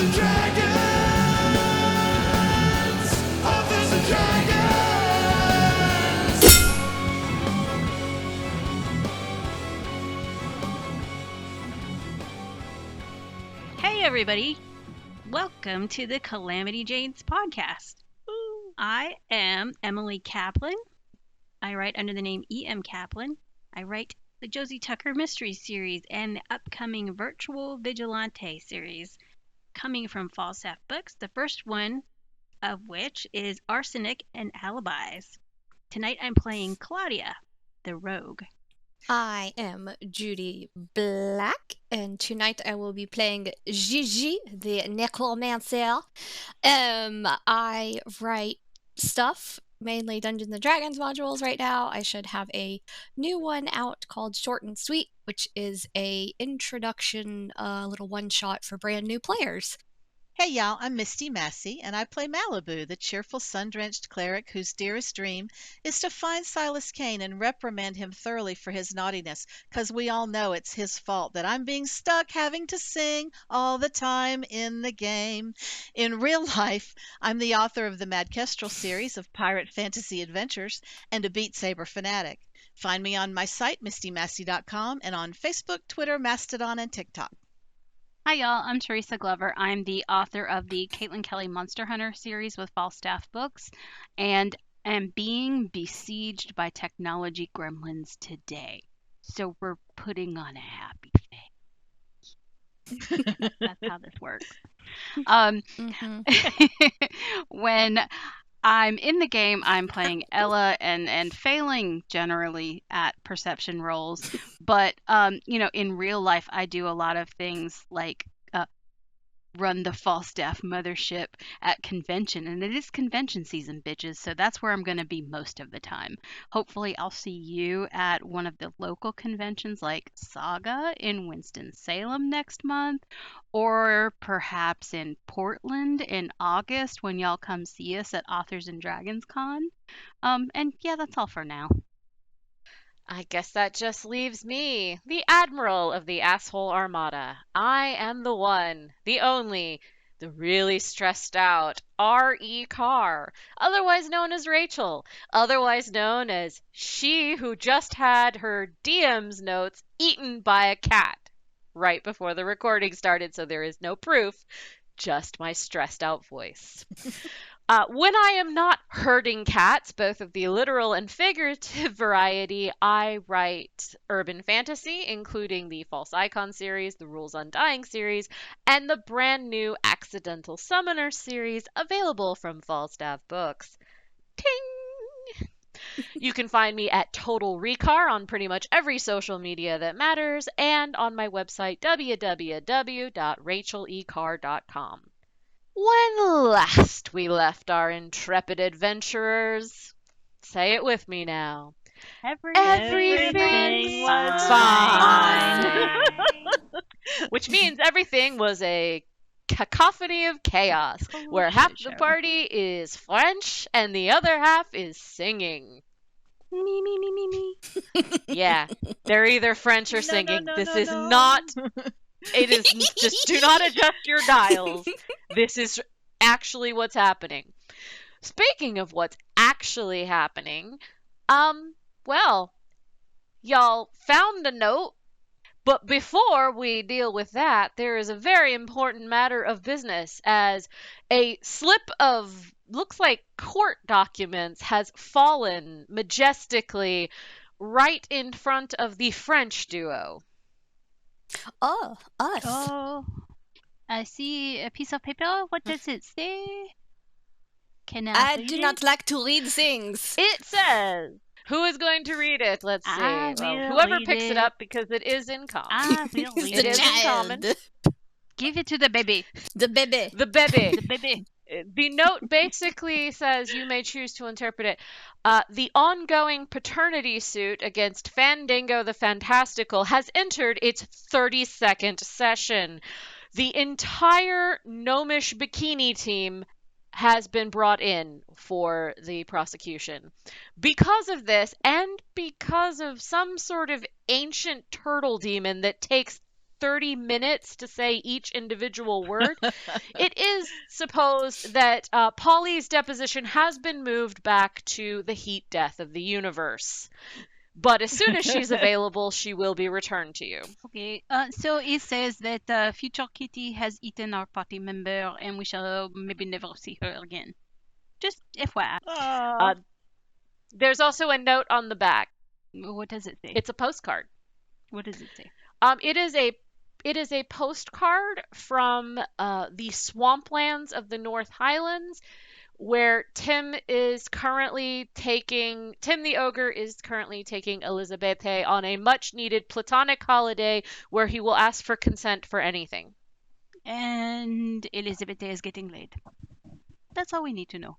and dragons! Authors and dragons! Hey everybody! Welcome to the Calamity Janes podcast. I am Emily Kaplan. I write under the name E.M. Kaplan. I write the Josie Tucker Mystery Series and the upcoming Virtual Vigilante series coming from Falstaff Books, the first one of which is Arsenic and Alibis. Tonight I'm playing Claudia, the rogue. I am Judy Black, and tonight I will be playing Gigi, the necromancer. I write stuff, mainly Dungeons and Dragons modules right now. I should have a new one out called Short and Sweet, which is a introduction little one-shot for brand new players. Hey y'all, I'm Misty Massey, and I play Malibu, the cheerful sun-drenched cleric whose dearest dream is to find Silas Kane and reprimand him thoroughly for his naughtiness, 'cause we all know it's his fault that I'm being stuck having to sing all the time in the game. In real life, I'm the author of the Mad Kestrel series of pirate fantasy adventures and a Beat Saber fanatic. Find me on my site, mistymassey.com, and on Facebook, Twitter, Mastodon, and TikTok. Hi, y'all. I'm Teresa Glover. I'm the author of the Caitlin Kelly Monster Hunter series with Falstaff Books, and am being besieged by technology gremlins today. So we're putting on a happy face. That's how this works. When I'm in the game, I'm playing Ella and failing generally at perception rolls. But, in real life, I do a lot of things like run the Falstaff mothership at convention. And it is convention season, bitches. So that's where I'm going to be most of the time. Hopefully, I'll see you at one of the local conventions like Saga in Winston-Salem next month. Or perhaps in Portland in August when y'all come see us at Authors and Dragons Con. And yeah, that's all for now. I guess that just leaves me, the Admiral of the Asshole Armada. I am the one, the only, the really stressed out R.E. Carr, otherwise known as Rachel, otherwise known as she who just had her DM's notes eaten by a cat right before the recording started, so there is no proof, just my stressed out voice. When I am not herding cats, both of the literal and figurative variety, I write urban fantasy, including the False Icon series, the Rules Undying series, and the brand new Accidental Summoner series available from Falstaff Books. Ting! You can find me at Total Recar on pretty much every social media that matters, and on my website, www.rachelecar.com. When last we left our intrepid adventurers, say it with me now. Everything was fine. Which means everything was a cacophony of chaos, where half the party is French and the other half is singing. Me, me, me, me, me. Yeah, they're either French or singing. This is not... It is just do not adjust your dials. This is actually what's happening. Speaking of what's actually happening, well, y'all found a note, but before we deal with that, there is a very important matter of business, as a slip of looks like court documents has fallen majestically right in front of the French duo. Oh, us. Oh, I see a piece of paper. What does it say? Can I read do it? not like to read things. It says, who is going to read it? Let's see. I Well, will whoever read picks it it. up, because it is in common. I will read It is it. in common. Give it to the baby. The baby. The bebe. The baby. The note basically says, you may choose to interpret it, the ongoing paternity suit against Fandango the Fantastical has entered its 32nd session. The entire gnomish bikini team has been brought in for the prosecution. Because of this, and because of some sort of ancient turtle demon that takes 30 minutes to say each individual word. It is supposed that Polly's deposition has been moved back to the heat death of the universe. But as soon as she's available, she will be returned to you. Okay, so it says that future Kitty has eaten our party member and we shall maybe never see her again. Just FYI. Oh, There's also a note on the back. What does it say? It's a postcard. What does it say? It is a postcard from the swamplands of the North Highlands, where Tim the ogre is currently taking Elizabethe on a much needed platonic holiday where he will ask for consent for anything. And Elizabeth is getting laid. That's all we need to know.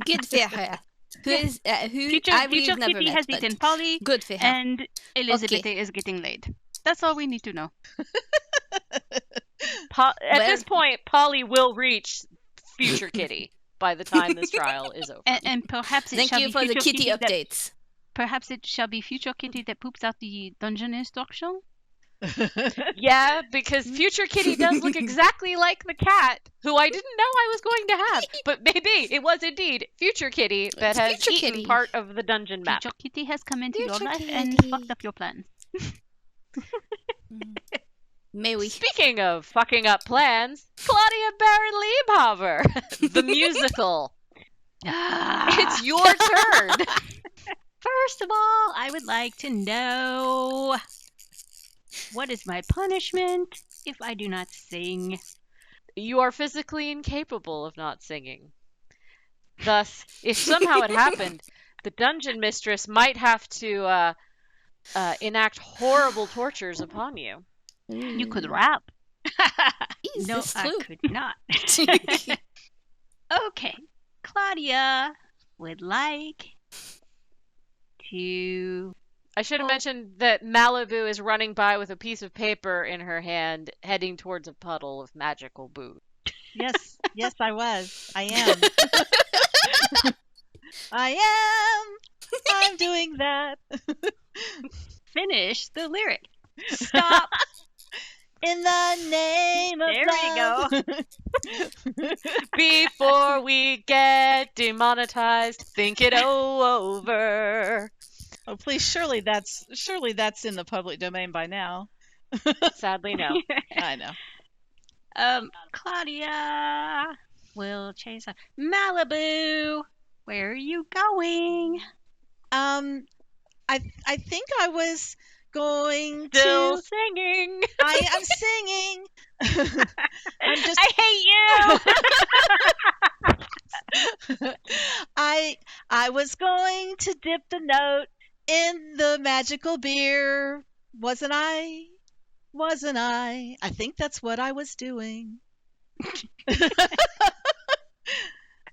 Good for her. Who Future I really Kitty never met, has but eaten Polly, good for her. and Elizabeth is getting laid. That's all we need to know. At this point, Polly will reach future Kitty by the time this trial is over. And perhaps it Thank shall you be for the future kitty that, updates. perhaps it shall be future Kitty that poops out the dungeon instruction. Yeah, because future Kitty does look exactly like the cat, who I didn't know I was going to have. But maybe it was indeed future Kitty that It's has future eaten Kitty. part of the dungeon map. Future Kitty has come into your Future life and Kitty. fucked up your plans. May we? Speaking of fucking up plans, Claudia Baron Liebhaver, the musical. It's your turn. First of all, I would like to know what is my punishment if I do not sing? You are physically incapable of not singing. Thus, if somehow it happened, the dungeon mistress might have to enact horrible tortures upon you. You could rap. Is No, this I true? could not. Okay, Claudia would like to. I should have mentioned that Malibu is running by with a piece of paper in her hand, heading towards a puddle of magical booze. yes, I was. I am. I'm doing that. Finish the lyric. Stop. In the name of There you love. Before we get demonetized, think it over. Oh, please, surely that's in the public domain by now. Sadly, no. I know. Claudia will chase her. Malibu, where are you going? I think I was going Still to. singing. I am singing. I'm just. I hate you. I was going to dip the note in the magical beer, wasn't I? Wasn't I? I think that's what I was doing.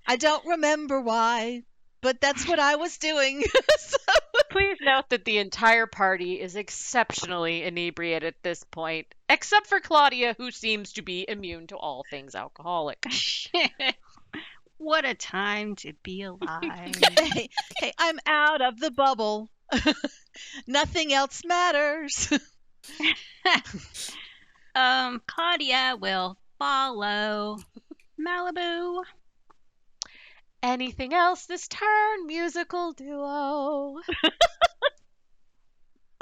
I don't remember why, but that's what I was doing. Please note that the entire party is exceptionally inebriated at this point, except for Claudia, who seems to be immune to all things alcoholic. What a time to be alive. Hey, I'm out of the bubble. Nothing else matters. Claudia will follow Malibu. Anything else this turn, musical duo?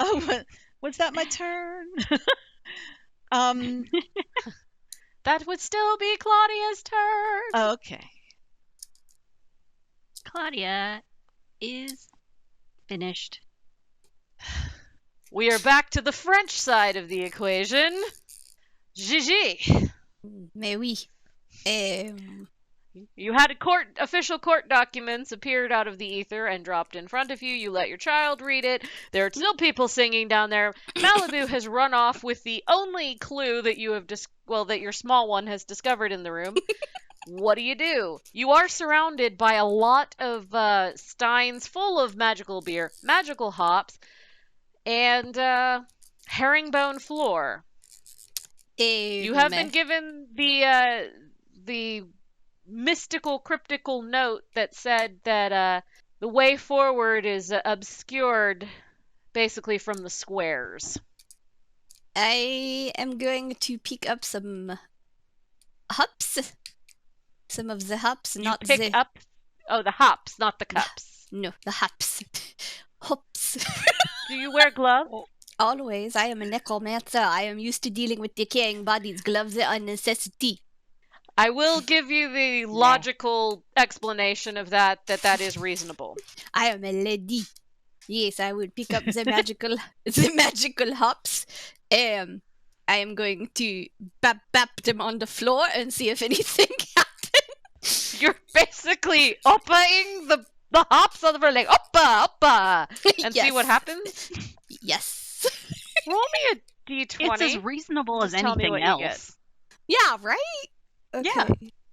Oh, was that my turn? That would still be Claudia's turn. Okay. Claudia is finished. We are back to the French side of the equation. Gigi. Mais oui. You had official court documents appeared out of the ether and dropped in front of you. You let your child read it. There are still people singing down there. Malibu has run off with the only clue that you have that your small one has discovered in the room. What do? You are surrounded by a lot of steins full of magical beer, magical hops, and herringbone floor. You have been given the mystical, cryptical note that said that the way forward is obscured basically from the squares. I am going to pick up some hops. Some of the hops, You not pick the... up. Oh, the hops, not the cups. No, the hops. Hops. Do you wear gloves? Always. I am a necromancer. I am used to dealing with decaying bodies. Gloves are a necessity. I will give you the logical explanation of that is reasonable. I am a lady. Yes, I would pick up the magical hops. I am going to bap them on the floor and see if anything happens. You're basically oppaing the hops on the floor, like oppa, and see what Yes. happens. Yes. Roll me a d20. It's as reasonable as Just tell me anything what you get. else. Yeah, right? Okay. Yeah.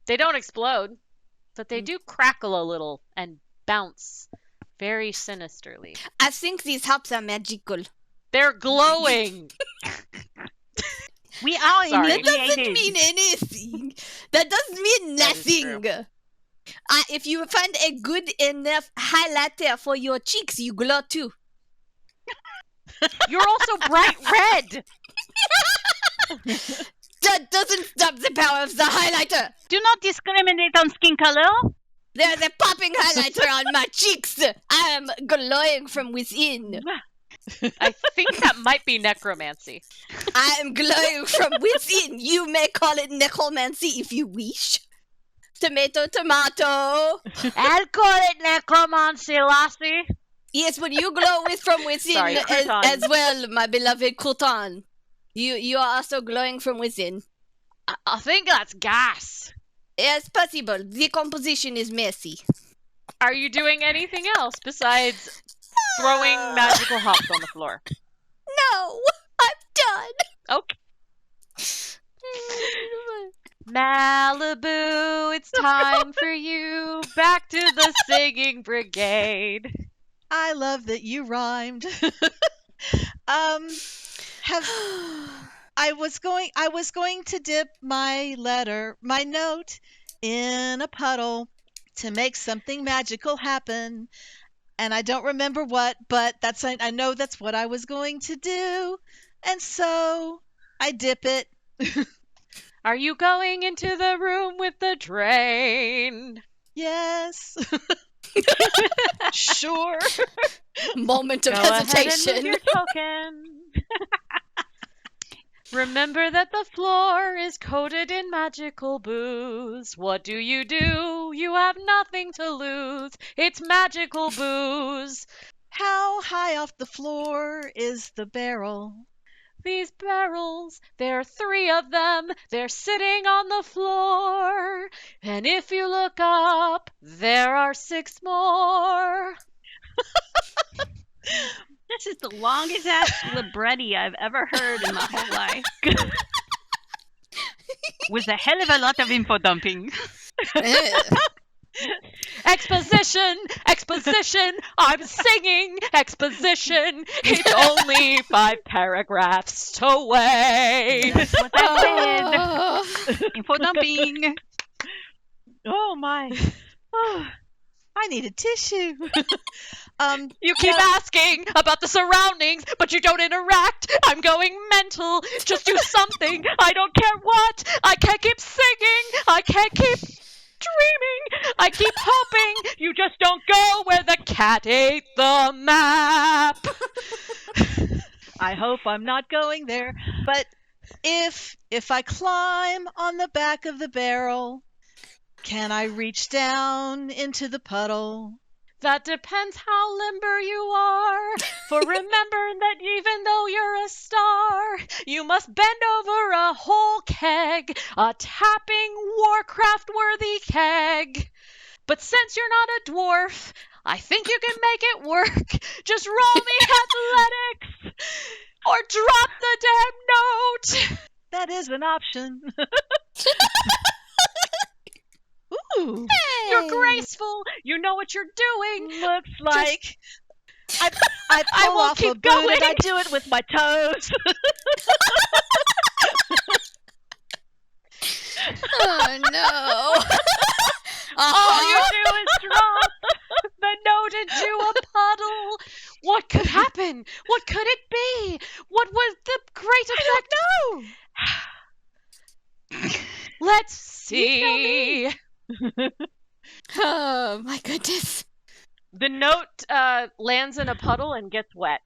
They don't explode, but they do crackle a little and bounce very sinisterly. I think these hops are magical. They're glowing. We are Sorry. That doesn't inebriated. mean anything. That doesn't mean That is nothing. true. If you find a good enough highlighter for your cheeks, you glow too. You're also bright red. That doesn't stop the power of the highlighter. Do not discriminate on skin color. There's a popping highlighter on my cheeks. I am glowing from within. I think that might be necromancy. I am glowing from within. You may call it necromancy if you wish. Tomato, tomato. I'll call it necromancy, lassie. Yes, but you glow from within Sorry, crouton. as well, my beloved crouton. You are also glowing from within. I think that's gas. Yes, possible. The composition is messy. Are you doing anything else besides throwing magical hops on the floor? No, I'm done. Okay. Malibu, it's time for you. Back to the singing brigade. I love that you rhymed. I was going to dip my note in a puddle to make something magical happen. And I don't remember what, but I know that's what I was going to do. And so I dip it. Are you going into the room with the drain? Yes. Sure. Moment of Go ahead and hesitation. move your token. Remember that the floor is coated in magical booze. What do? You have nothing to lose. It's magical booze. How high off the floor is the barrel? These barrels, there are 3 of them. They're sitting on the floor. And if you look up, there are 6 more. This is the longest ass libretti I've ever heard in my whole life. With a hell of a lot of info dumping. Exposition! Exposition! I'm singing exposition! It's only 5 paragraphs away! That's what I said. Info dumping. Oh my. Oh, I need a tissue. You keep asking about the surroundings, but you don't interact. I'm going mental. Just do something. I don't care what. I can't keep singing. I can't keep dreaming. I keep hoping you just don't go where the cat ate the map. I hope I'm not going there. But if I climb on the back of the barrel, can I reach down into the puddle? That depends how limber you are. For remember that even though you're a star, you must bend over a whole keg, a tapping Warcraft-worthy keg. But since you're not a dwarf, I think you can make it work. Just roll me athletics or drop the damn note. That is an option. Ooh, You're graceful. You know what you're doing. looks like I I pull will off a keep boot going. and I do it with my toes. Oh no. All you do is drop the note into a puddle What could happen? What could it be? What was the great effect? No. Let's see. Oh my goodness. The note lands in a puddle and gets wet.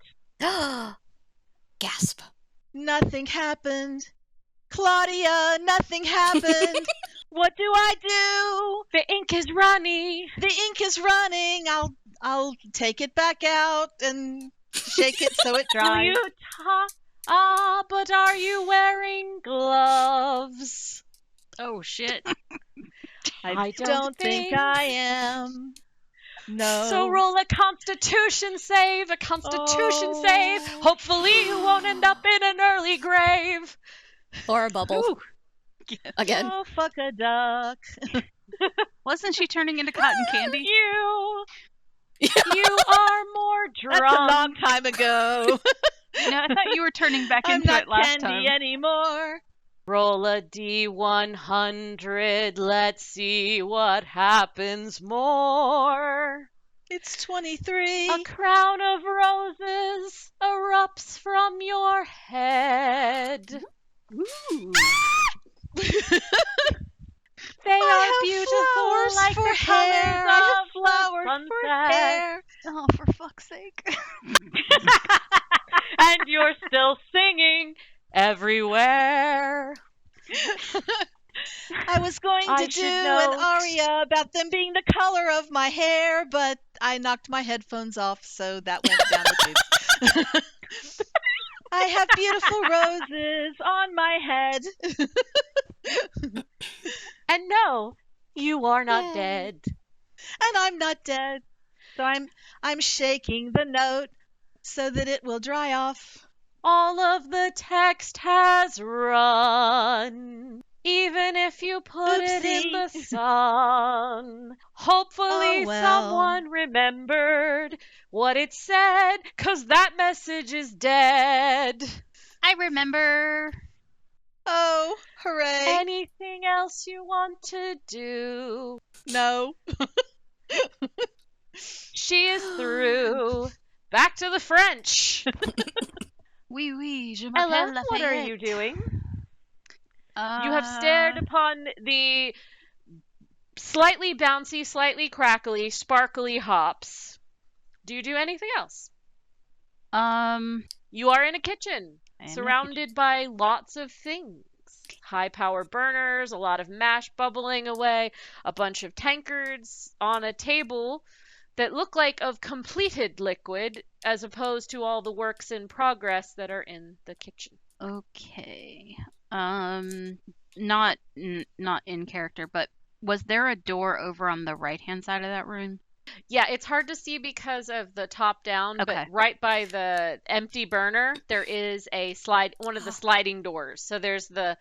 Gasp. Nothing happened. Claudia, nothing happened. What do I do? The ink is runny. The ink is running. I'll take it back out and shake it so it Do dries. you but are you wearing gloves? Oh shit. I don't think I am. No. So roll a constitution save, a constitution Oh. save. Hopefully you won't end up in an early grave. Or a bubble. Ooh. Again. Oh, fuck a duck. Wasn't she turning into cotton candy? You are more drunk. That's a long time ago. No, I thought you were turning back I'm into not it last candy time. anymore. Roll a D100. Let's see what happens more. It's 23. A crown of roses erupts from your head. Ooh. They I are have beautiful flowers like for the hair. colors I have of flowers the for sunset. hair. Oh, for fuck's sake. And you're still singing everywhere. I was going I to should do note- an aria about them being the color of my hair, but I knocked my headphones off, so that went down the tubes. I have beautiful roses on my head. And no, you are not Yay. dead. And I'm not dead. So I'm shaking the note so that it will dry off. All of the text has run. Even if you put it in the Oopsie. sun. Hopefully Oh, well. someone remembered what it said, 'cause that message is dead. I remember. Oh, hooray. Anything else you want to do? No. She is through. Back to the French. Oui, oui, je Ella, m'appelle what are Lafayette. you doing? You have stared upon the slightly bouncy, slightly crackly, sparkly hops. Do you do anything else? You are in a kitchen, I am in a surrounded by lots of things. High power burners, a lot of mash bubbling away, a bunch of tankards on a table that look like of completed liquid as opposed to all the works in progress that are in the kitchen. Okay. Not in character, but was there a door over on the right-hand side of that room? Yeah, it's hard to see because of the top down, Okay. but right by the empty burner, there is one of the sliding doors. So there's the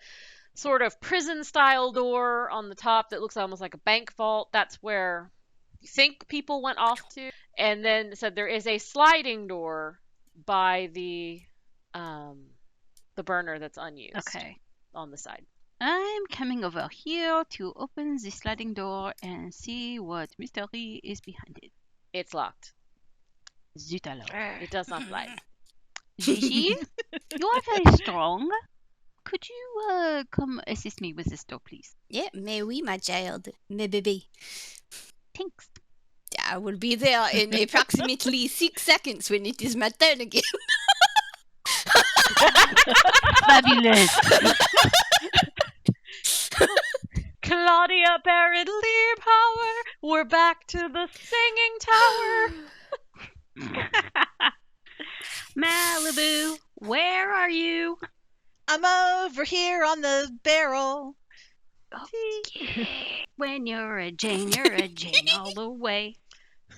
sort of prison style door on the top that looks almost like a bank vault. That's where you think people went off to. And then so there is a sliding door by the burner that's unused Okay. on the side. I'm coming over here to open the sliding door and see what mystery is behind it. It's locked. Zut alors. It does not slide. Gigi, you are very strong. Could you come assist me with this door, please? Yeah, mais oui, my child. Mais bébé. Thanks. I will be there in approximately 6 seconds when it is my turn again. Fabulous. Claudia apparently power. We're back to the singing tower. Malibu, where are you? I'm over here on the barrel. When you're a Jane all the way.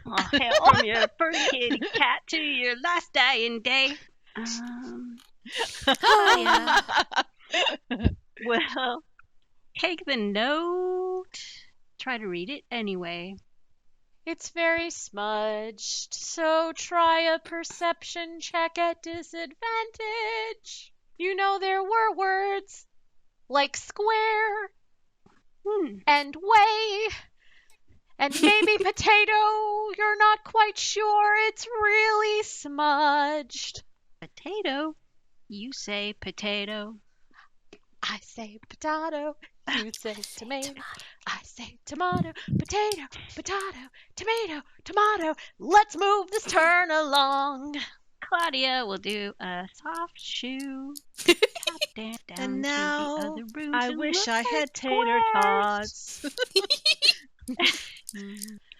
Oh, hell, from your first kitty cat to your last dying day. Oh, yeah. Well, take the note. Try to read it anyway. It's very smudged, so try a perception check at disadvantage. You know there were words like square and way And maybe potato, you're not quite sure. It's really smudged. Potato? You say potato. I say potato, you say tomato. I say tomato, potato, potato, tomato, tomato. Let's move this turn along. Claudia will do a soft shoe. Tap down And to now the other rooms I and wish look I at had tater squares. tots.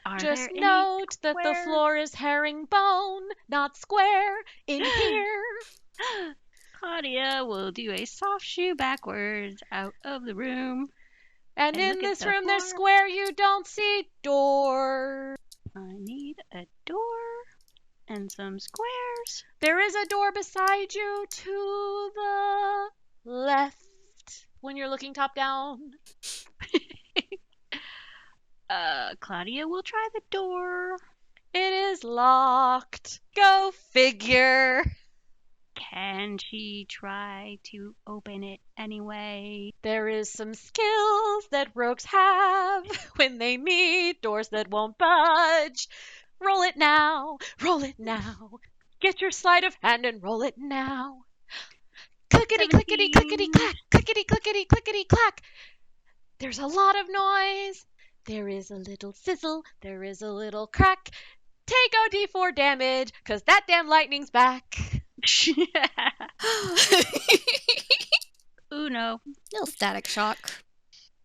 Are Just there any note that the squares? floor is herringbone, not square, in here. Claudia will do a soft shoe backwards out of the room. And And in look at this the room, there's floor. square, you don't see door. I need a door and some squares. There is a door beside you to the left when you're looking top down. Claudia will try the door. It is locked. Go figure. Can she try to open it anyway? There is some skills that rogues have when they meet doors that won't budge. Roll it now, roll it now. Get your sleight of hand and roll it now. Clickety, clickety, clickety, 17. clack. Clickety, clickety, clickety, clack. There's a lot of noise. There is a little sizzle. There is a little crack. Take OD4 damage, 'cause that damn lightning's back. Uno. Little static shock.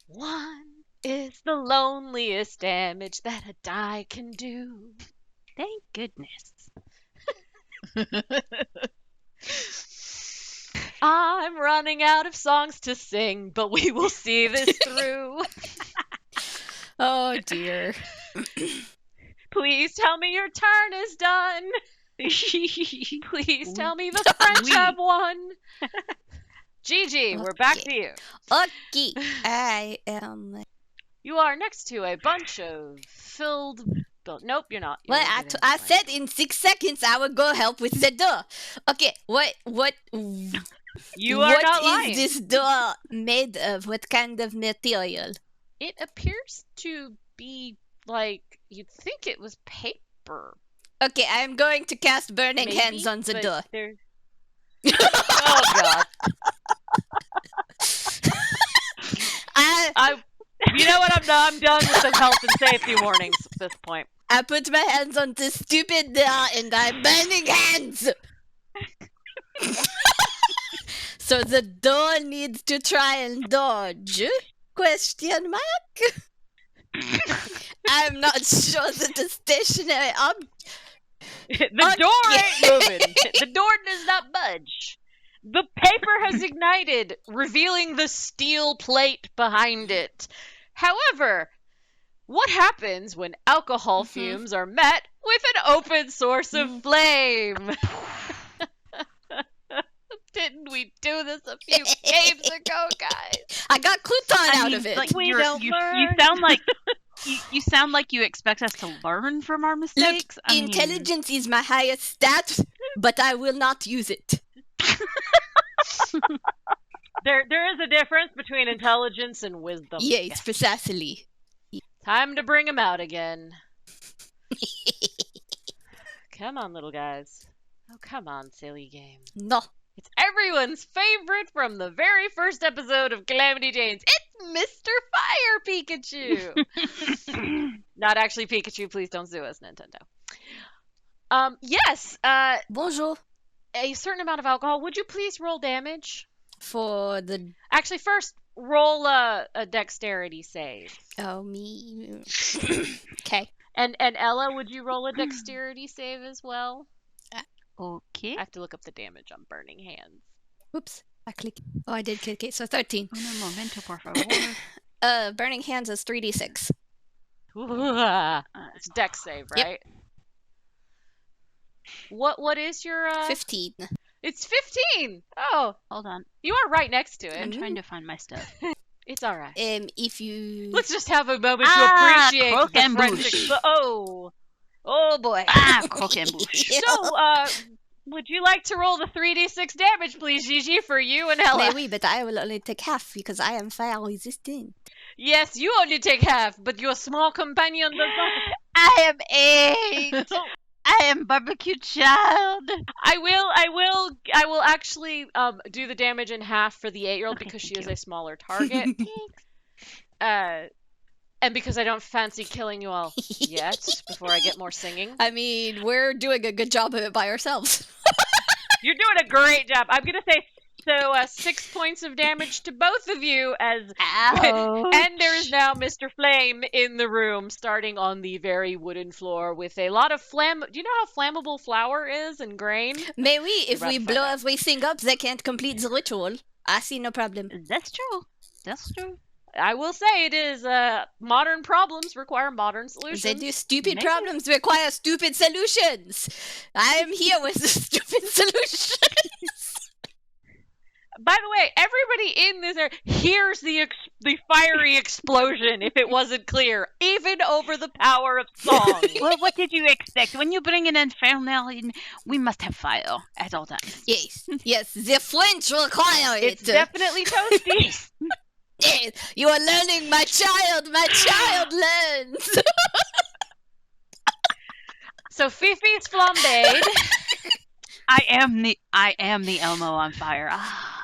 1 is the loneliest damage that a die can do. Thank goodness. I'm running out of songs to sing, but we will see this through. Oh dear. Please tell me your turn is done. Please tell me the French have won. Gigi, we're back to you. Okay. I am. You are next to a bunch of filled... Nope, you're not. You're Well, over there. I said in 6 seconds I would go help with the door. Okay, what You are not what lying. is this door made of? What kind of material? It appears to be like you'd think it was paper. Okay, I am going to cast Burning Maybe, Hands on the but door. there- Oh god. You know what? I'm done with the health and safety warnings at this point. I put my hands on this stupid door and I'm burning hands! So the door needs to try and dodge? Question mark? I'm not sure that the stationary The door ain't moving. The door does not budge. The paper has ignited, revealing the steel plate behind it. However, what happens when alcohol fumes are met with an open source of flame? Didn't we do this a few games ago, guys? I got Cluton out of it. Like, We you're- don't you learn. sound like you sound like you expect us to learn from our Look, mistakes. I mean, intelligence is my highest stat, but I will not use it. There is a difference between intelligence and wisdom. Yes, precisely. Time to bring them out again. Come on, little guys. Oh, come on, silly game. No. It's everyone's favorite from the very first episode of Calamity Janes. It's Mr. Fire Pikachu. Not actually Pikachu. Please don't sue us, Nintendo. Yes. Bonjour. A certain amount of alcohol. Would you please roll damage? For the... Actually, first roll a dexterity save. Oh, me. Okay. And Ella, would you roll a dexterity save as well? okay. I have to look up the damage on Burning Hands. Whoops. I clicked. Oh, I did click it. So 13. Uno momento, por favor. Burning Hands is 3d6. It's dex save, right? What is your 15. It's 15. Oh, Hold on. you are right next to it. I'm trying to find my stuff. It's all right. If you... Let's just have a moment to Ah, appreciate croque the and forensic. bouche. Oh boy. Ah, croque and bouche. So, would you like to roll the 3d6 damage, please, Gigi, for you and Ella? Mais oui, but I will only take half because I am fire resistant. Yes, you only take half, but your small companion does not. I am 8. I am barbecue child. I will actually do the damage in half for the 8-year-old Okay, because she thank is you. a smaller target. And because I don't fancy killing you all yet before I get more singing. I mean, we're doing a good job of it by ourselves. You're doing a great job. I'm gonna say 6 points of damage to both of you as Ouch. and there is now Mr. Flame in the room, starting on the very wooden floor with a lot of Do you know how flammable flour is and grain? May we, if about we to find blow out. everything up, they can't complete the ritual. I see no problem. That's true. That's true. I will say it is modern problems require modern solutions. They do stupid Maybe. problems require stupid solutions. I am here with the stupid solutions. By the way, everybody in this area hears the fiery explosion. If it wasn't clear, even over the power of song. Well, what did you expect? When you bring an infernal in, we must have fire at all times. Yes, yes, the French require it. It's definitely toasty. Yes, you are learning, my child. My child learns. So Fifi's flambéed. I am the Elmo on fire. Ah.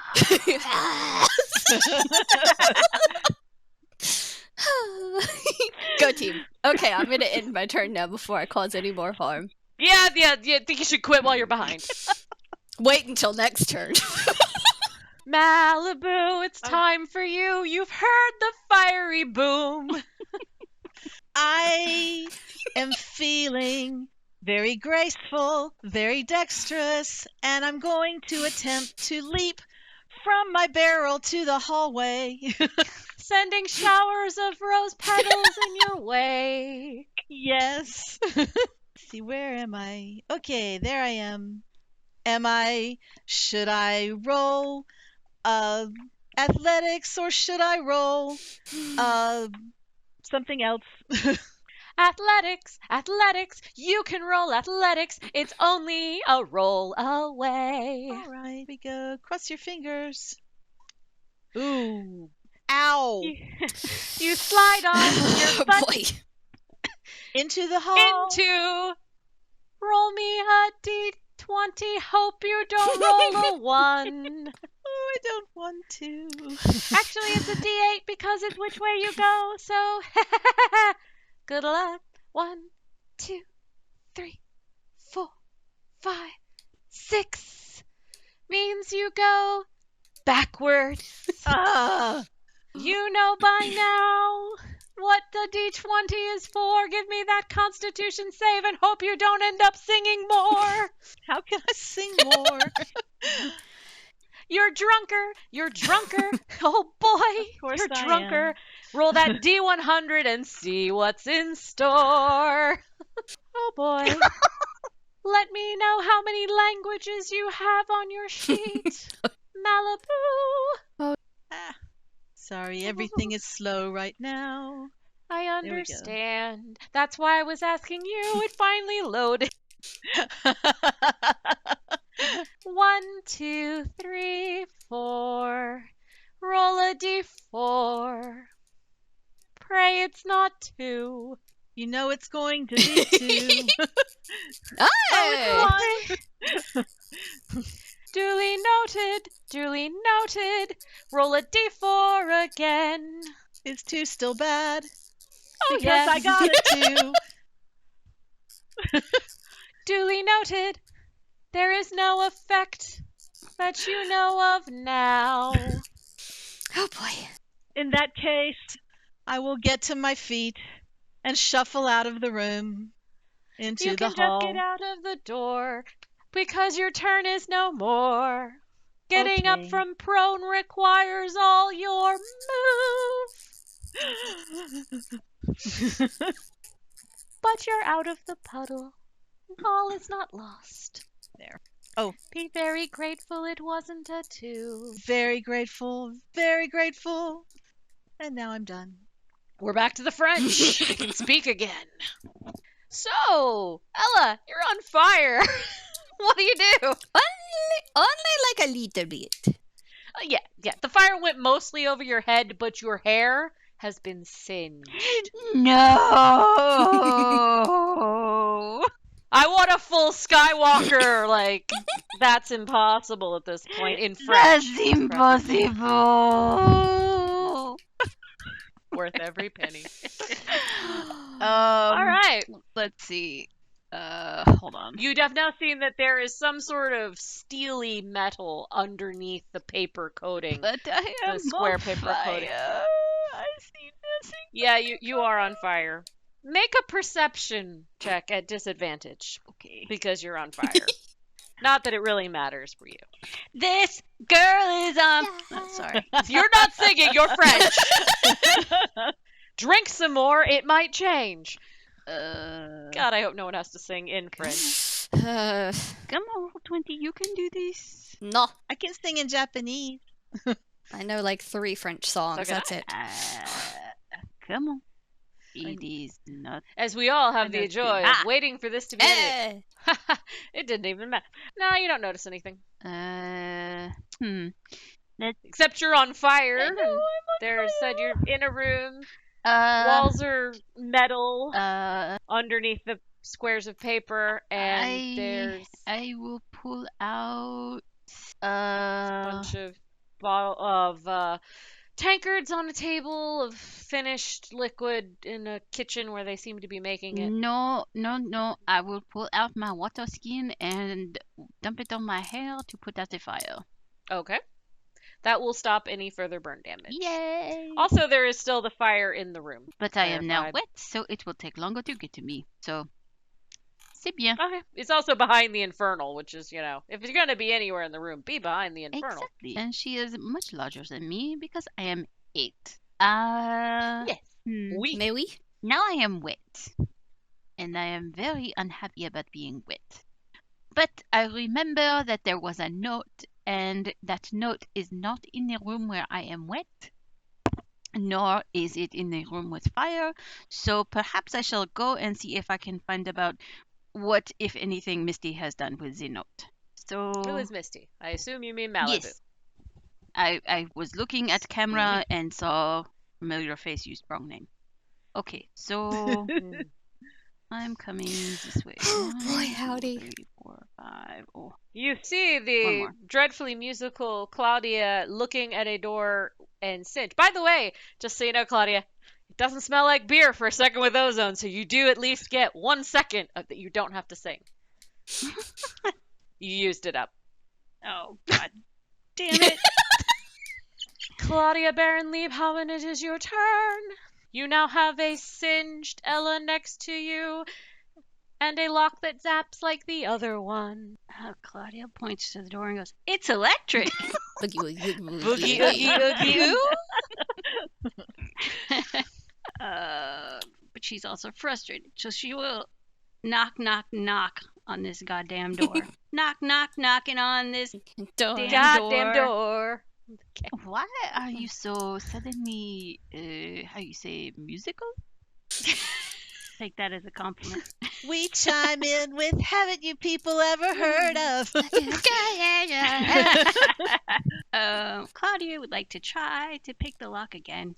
Go team. Okay, I'm gonna end my turn now before I cause any more harm. Yeah. I think you should quit while you're behind. Wait until next turn. Malibu, it's time for you. You've heard the fiery boom. I am feeling very graceful, very dexterous, and I'm going to attempt to leap from my barrel to the hallway. Sending showers of rose petals in your way. Yes. See, where am I? Okay, there I am. Should I roll athletics or should I roll something else? Athletics, you can roll athletics. It's only a roll away. All right, here we go. Cross your fingers. Ooh. Ow. You slide on your butt Boy. Into the hall. into. Roll me a d20. Hope you don't roll a 1. Oh, I don't want to. Actually, it's a d8 because it's which way you go. So, good luck. 1, 2, 3, 4, 5, 6 means you go backward. You know by now what the d20 is for. Give me that Constitution save and hope you don't end up singing more. How can I sing more? You're drunker. Oh boy, course you're I drunker. Roll that D100 and see what's in store. Oh boy. Let me know how many languages you have on your sheet. Malibu. Sorry, everything is slow right now. I we go. understand. That's why I was asking you. It finally loaded. 1, 2, 3, 4. Roll a d4. Pray it's not 2. You know it's going to be 2. Hey! Duly noted. Roll a d4 again. Is 2 still bad? Oh, Because yes. I got a 2. Duly noted. There is no effect that you know of now. Oh boy. In that case, I will get to my feet and shuffle out of the room into You the can hall. just get out of the door because your turn is no more. Getting up Okay. from prone requires all your move. But you're out of the puddle. All is not lost. There. Oh. Be very grateful it wasn't a 2. Very grateful, very grateful. And now I'm done. We're back to the French. I can speak again. So, Ella, you're on fire. What do you do? Only like a little bit. Yeah. The fire went mostly over your head, but your hair has been singed. No. I want a full Skywalker. Like, that's impossible at this point in French. That's preferably. impossible. Worth every penny. All All right. Let's see. Hold on. You'd have now seen that there is some sort of steely metal underneath the paper coating. But I am The square on paper fire. coating. I see nothing. Yeah, you are on fire. Make a perception check at disadvantage Okay. because you're on fire. Not that it really matters for you. This girl is oh, sorry. You're not singing, you're French. Drink some more, it might change. God, I hope no one has to sing in French. Come on, 20, you can do this. No, I can sing in Japanese. I know like 3 French songs. Okay. That's it. Come on. It is not. As we all have I the know joy too. of waiting for this to be edited. Eh. It didn't even matter. No, you don't notice anything. Except you're on fire. I know, I'm on There's said you're in a room. Uh, Walls are metal uh, underneath the squares of paper, and there's I will pull out. a bunch of tankards on a table of finished liquid in a kitchen where they seem to be making it. No. I will pull out my water skin and dump it on my hair to put out the fire. Okay. That will stop any further burn damage. Yay! Also, there is still the fire in the room. But I am now Clarified. wet, so it will take longer to get to me. So, c'est bien. Okay. It's also behind the infernal, which is, if you're going to be anywhere in the room, be behind the infernal. Exactly. And she is much larger than me because I am 8. Yes. We. Mais oui. Now I am wet. And I am very unhappy about being wet. But I remember that there was a note, and that note is not in the room where I am wet, nor is it in the room with fire. So perhaps I shall go and see if I can find about what, if anything, Misty has done with the note. So Who is Misty? I assume you mean Malibu. yes, I was looking at camera and saw familiar face, used wrong name. Okay, so I'm coming this way. Oh, boy, 1, 2, howdy. 3, 4, 5. Oh, You see One the more. dreadfully musical Claudia looking at a door and Cinch. By the way, just so you know, Claudia, it doesn't smell like beer for a second with ozone, so you do at least get 1 second that you don't have to sing. You used it up. oh God damn it! Claudia Baron Liebhauen, it is your turn. You now have a singed Ella next to you, and a lock that zaps like the other one. Claudia points to the door and goes, "It's electric." Boogie, woogie, woogie, Boogie, woogie. oogie, oogie, ooh. But she's also frustrated, so she will knock, knock, knock on this goddamn door. Knock, knock, knocking on this. Door. Damn. Goddamn door. Why are you so suddenly, how you say, musical? Take that as a compliment. We chime in with haven't you people ever heard of? Claudia would like to try to pick the lock again.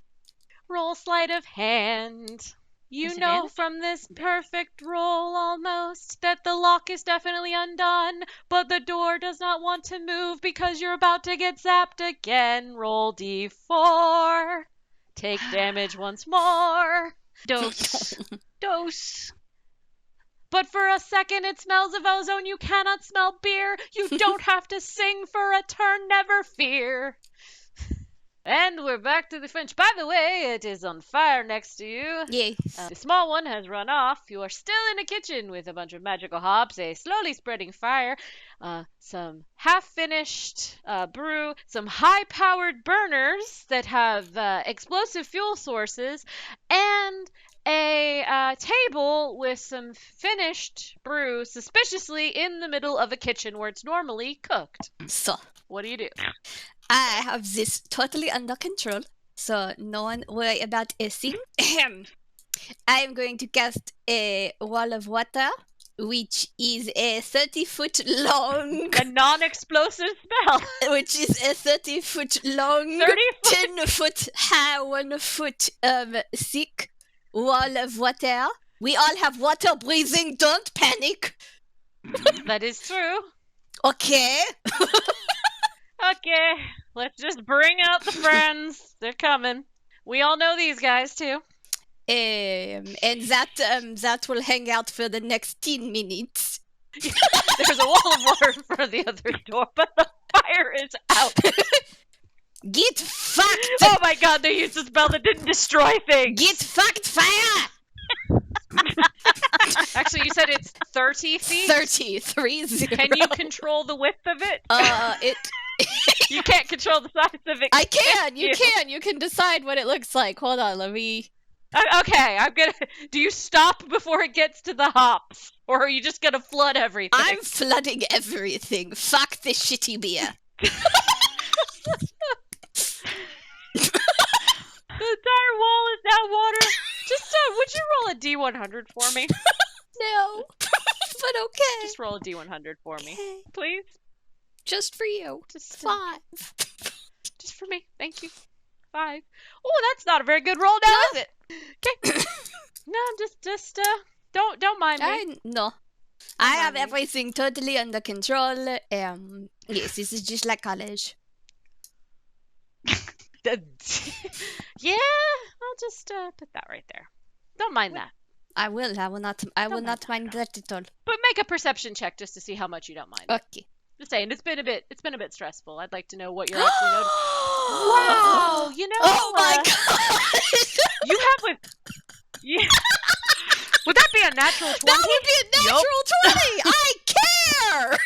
Roll sleight of hand. You know Disadvantage? from this perfect roll almost that the lock is definitely undone, but the door does not want to move because you're about to get zapped again. Roll d4. Take damage once more. Dose. Dose. But for a second it smells of ozone. You cannot smell beer. You don't have to sing for a turn, never fear. And we're back to the French. By the way, it is on fire next to you. Yes. The small one has run off. You are still in a kitchen with a bunch of magical hops, a slowly spreading fire, some half-finished brew, some high-powered burners that have explosive fuel sources, and a table with some finished brew suspiciously in the middle of a kitchen where it's normally cooked. So, What do you do? I have this totally under control, so no one worry about a thing. I am going to cast a wall of water which is a 30-foot long, A non-explosive spell. which is a 30-foot long, 30 foot. 10-foot high, 1 foot thick wall of water. We all have water breathing. Don't panic. That is true. Okay. Okay, let's just bring out the friends. They're coming. We all know these guys too. And that will hang out for the next 10 minutes. There's a wall of water in front of the other door, but the fire is out. Get fucked! Oh my god, they used a spell that didn't destroy things. Get fucked, fire! Actually, you said it's 30 feet? 30. Can you control the width of it? It. You can't control the size of it. I can. You can. You can decide what it looks like. Hold on. Let me. Okay, I'm gonna. Do you stop before it gets to the hops, or are you just gonna flood everything? I'm flooding everything. Fuck this shitty beer. The entire wall is now water. Just would you roll a D100 for me? No, but okay. Just roll a D100 for me, Okay. please. Just for you. Just 5. just for me. Thank you. 5. Oh, that's not a very good roll now, is it? Okay. No, just don't mind me. No. I have mind me. everything totally under control. Yes, this is just like college. Yeah, I'll just put that right there. Don't mind that. I will not mind that at all. But make a perception check just to see how much you don't mind. Okay. Just saying, it's been a bit stressful. I'd like to know what you're actually noticing. Wow, you know. Oh my god! You have with. Yeah. Would that be a natural 20? That would be a natural 20! I care!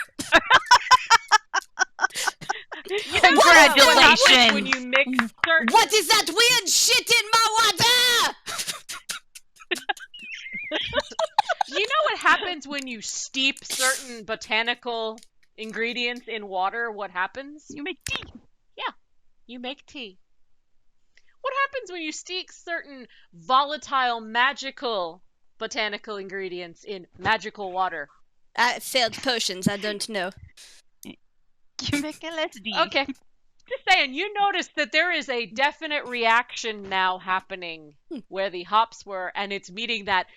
Congratulations. What happens when you mix certain... What is that weird shit in my water? You know what happens when you steep certain botanical ingredients in water? What happens? You make tea. Yeah, you make tea. What happens when you steep certain volatile, magical botanical ingredients in magical water? I failed potions, I don't know. You make LSD. Okay. Just saying, you notice that there is a definite reaction now happening where the hops were, and it's meeting that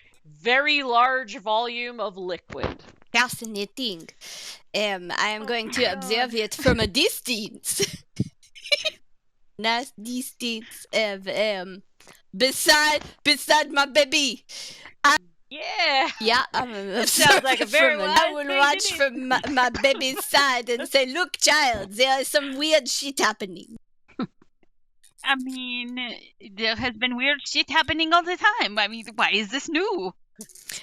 very large volume of liquid. Fascinating. I am going to observe it from a distance. Nice distance of beside my baby. Yeah. Yeah, sounds like a very wise I will thing to watch do. from my baby's side and say, "Look, child, there is some weird shit happening." I mean, there has been weird shit happening all the time. I mean, why is this new?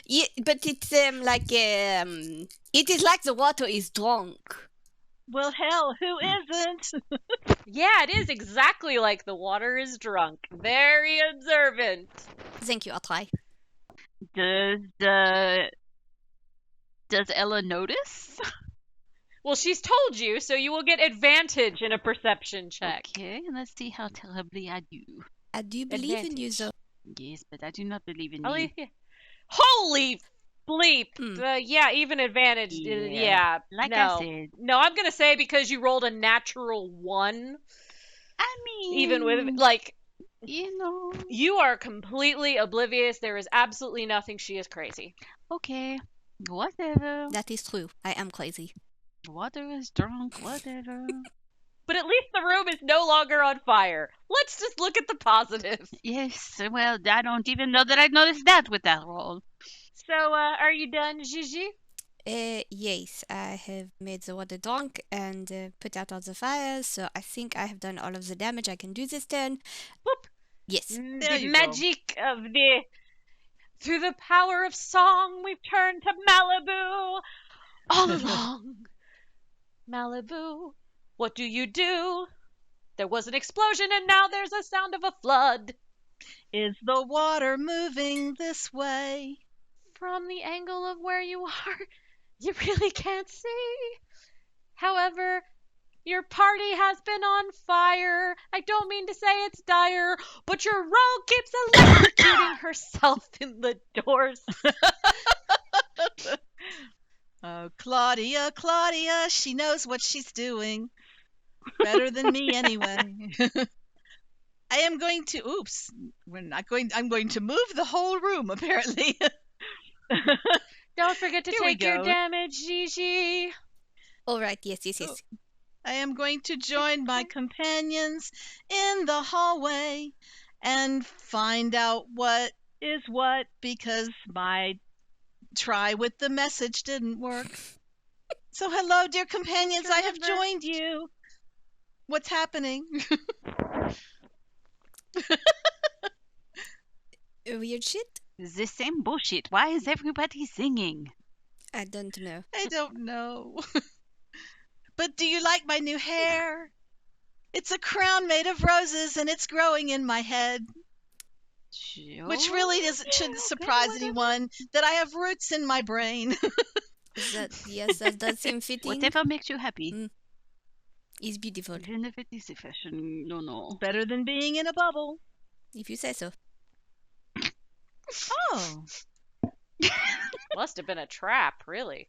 Yeah, but it's it is like the water is drunk. Well, hell, who isn't? Yeah, it is exactly like the water is drunk. Very observant. Thank you, I'll try. Does Ella notice? Well, she's told you, so you will get advantage in a perception check. Okay, let's see how terribly I do. I do believe in you, though. Yes, but I do not believe in I'll me. leave you. Holy bleep! Hmm. Yeah, even advantage. Yeah, Like no. I said. No, I'm gonna say because you rolled a natural 1, I mean, even with, like, you know. you are completely oblivious. There is absolutely nothing. She is crazy. Okay, whatever. That is true. I am crazy. Water is drunk, whatever. But at least the room is no longer on fire. Let's just look at the positives. Yes, well, I don't even know that I noticed that with that roll. So, are you done, Gigi? Yes, I have made the water drunk and put out all the fires, so I think I have done all of the damage I can do this turn. Boop. Yes. There The you go. magic of the... Through the power of song, we've turned to Malibu. All along. Malibu, what do you do? There was an explosion and now there's a sound of a flood. Is the water moving this way? From the angle of where you are, you really can't see. However, your party has been on fire. I don't mean to say it's dire, but your rogue keeps electrocuting herself in the doors. Oh, Claudia, she knows what she's doing. Better than me anyway. I am going to, oops, I'm going to move the whole room, apparently. Don't forget to Here we take your go. damage, Gigi. All right, yes. Oh. I am going to join my companions in the hallway and find out what is what because my try with the message didn't work. So hello, dear companions, I have joined you. What's happening? Weird shit? The same bullshit. Why is everybody singing? I don't know. I don't know. But do you like my new hair? It's a crown made of roses and it's growing in my head. Sure. Which really shouldn't surprise anyone that I have roots in my brain. Yes, that does seem fitting. Whatever makes you happy. Is beautiful. Even if it is a fashion, no. Better than being in a bubble. If you say so. Oh. Must have been a trap, really.